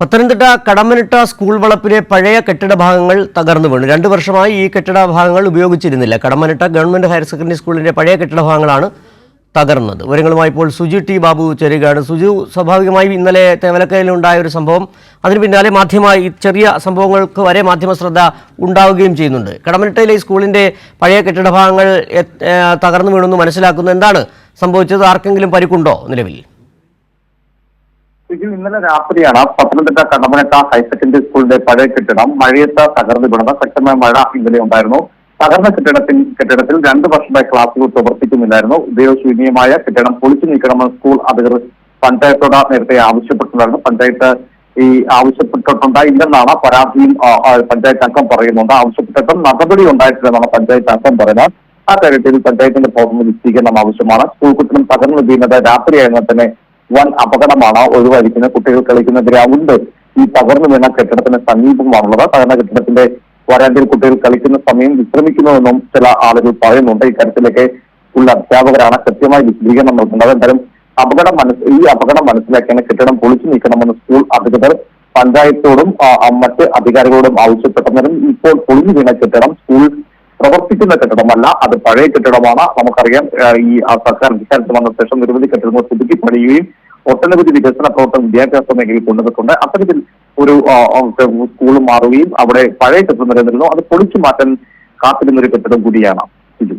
Pathanamthitta Kadammanitta school വളപ്പിലെ പഴയ കെട്ടിട ഭാഗങ്ങൾ തകർന്നു വീണു. 2 വർഷമായി ഈ കെട്ടിട ഭാഗങ്ങൾ ഉപയോഗിച്ചിരുന്നില്ല. കടമ്മനിട്ട ഗവൺമെന്റ് ഹയർ സെക്കൻഡറി സ്കൂളിന്റെ പഴയ കെട്ടിട ഭാഗങ്ങളാണ് തകർന്നത്. വിവരങ്ങളുമായി ഇപ്പോൾ സുജു ടി ബാബു ചേരുകയാണ്. സുജു, സ്വാഭാവികമായി ഇന്നലെ തേവലക്കരയിലുണ്ടായ ഒരു സംഭവം, അതിന് പിന്നാലെ ഈ ചെറിയ സംഭവങ്ങൾക്ക് വരെ മാധ്യമ ശ്രദ്ധ ഉണ്ടാവുകയും ചെയ്യുന്നുണ്ട്. കടമ്മനിട്ടയിലെ ഈ സ്കൂളിന്റെ പഴയ കെട്ടിട ഭാഗങ്ങൾ തകർന്നു വീണെന്ന് മനസ്സിലാക്കുന്നു. എന്താണ് സംഭവിച്ചത്? ആർക്കെങ്കിലും പരിക്കുണ്ടോ നിലവിൽ? ഇന്നലെ രാത്രിയാണ് പത്തനംതിട്ട കടമ്മനിട്ട ഹയർ സെക്കൻഡറി സ്കൂളിന്റെ പഴയ കെട്ടിടം മഴയത്ത് തകർന്നു വീണത്. ശക്തമായ മഴ ഇന്നലെ ഉണ്ടായിരുന്നു. തകർന്ന കെട്ടിടത്തിൽ 2 വർഷമായി ക്ലാസുകൾ പ്രവർത്തിക്കുന്നില്ലായിരുന്നു. ഉപയോഗശൂന്യമായ കെട്ടിടം പൊളിച്ചു നീക്കണമെന്ന് സ്കൂൾ അധികൃതർ പഞ്ചായത്തോട് നേരത്തെ ആവശ്യപ്പെട്ടിട്ടുണ്ടായിരുന്നു. പഞ്ചായത്ത് ആവശ്യപ്പെട്ടിട്ടുണ്ടായില്ലെന്നാണ് പരാതിയും പഞ്ചായത്ത് അംഗം പറയുന്നുണ്ട്. ആവശ്യപ്പെട്ടിട്ടും നടപടി ഉണ്ടായിട്ടില്ലെന്നാണ് പഞ്ചായത്ത് അംഗം പറയുന്നത്. ആ കാര്യത്തിൽ പഞ്ചായത്തിന്റെ ഭാഗത്തുനിന്ന് വിശദീകരണം ആവശ്യമാണ്. സ്കൂൾ കെട്ടിടം തകർന്നു വീഴുന്നത് രാത്രിയായതിനാൽ തന്നെ വൻ അപകടമാണ് ഒഴിവായിരിക്കുന്നത്. കുട്ടികൾ കളിക്കുന്ന ഗ്രൗണ്ട് ഈ തകർന്നു വീണ കെട്ടിടത്തിന് സമീപമാണുള്ളത്. തകർന്ന കെട്ടിടത്തിന്റെ വരാന്തിയിൽ കുട്ടികൾ കളിക്കുന്ന സമയം വിശ്രമിക്കുന്നുവെന്നും ചില ആളുകൾ പറയുന്നുണ്ട്. ഇക്കാര്യത്തിലേക്ക് സ്കൂളിലെ അധ്യാപകരാണ് കൃത്യമായി വിശദീകരണം നൽകുന്നത്. എന്തായാലും ഈ അപകടം മനസ്സിലാക്കിയാണ് കെട്ടിടം പൊളിച്ചു നീക്കണമെന്ന് സ്കൂൾ അധികൃതർ പഞ്ചായത്തോടും മറ്റ് അധികാരികളോടും ആവശ്യപ്പെട്ടെന്നാലും ഇപ്പോൾ പൊളിഞ്ഞു വീണ കെട്ടിടം സ്കൂൾ പ്രവർത്തിക്കുന്ന കെട്ടിടമല്ല, അത് പഴയ കെട്ടിടമാണ്. നമുക്കറിയാം, ഈ സർക്കാർ അധികാരത്തിൽ വന്ന ശേഷം നിരവധി കെട്ടിടങ്ങൾ പുതുക്കി പണിയുകയും ഒട്ടനവധി വികസന പ്രവർത്തനം വിദ്യാഭ്യാസ മേഖലയിൽ കൊണ്ടുവന്നിട്ടുണ്ട്. അത്തരത്തിൽ ഒരു സ്കൂൾ മാറുകയും അവിടെ പഴയ കെട്ടിടം നിലനിന്നിരുന്നു. അത് പൊളിച്ചു മാറ്റാൻ കാത്തിരുന്നൊരു കെട്ടിടം കൂടിയാണ് ഇത്.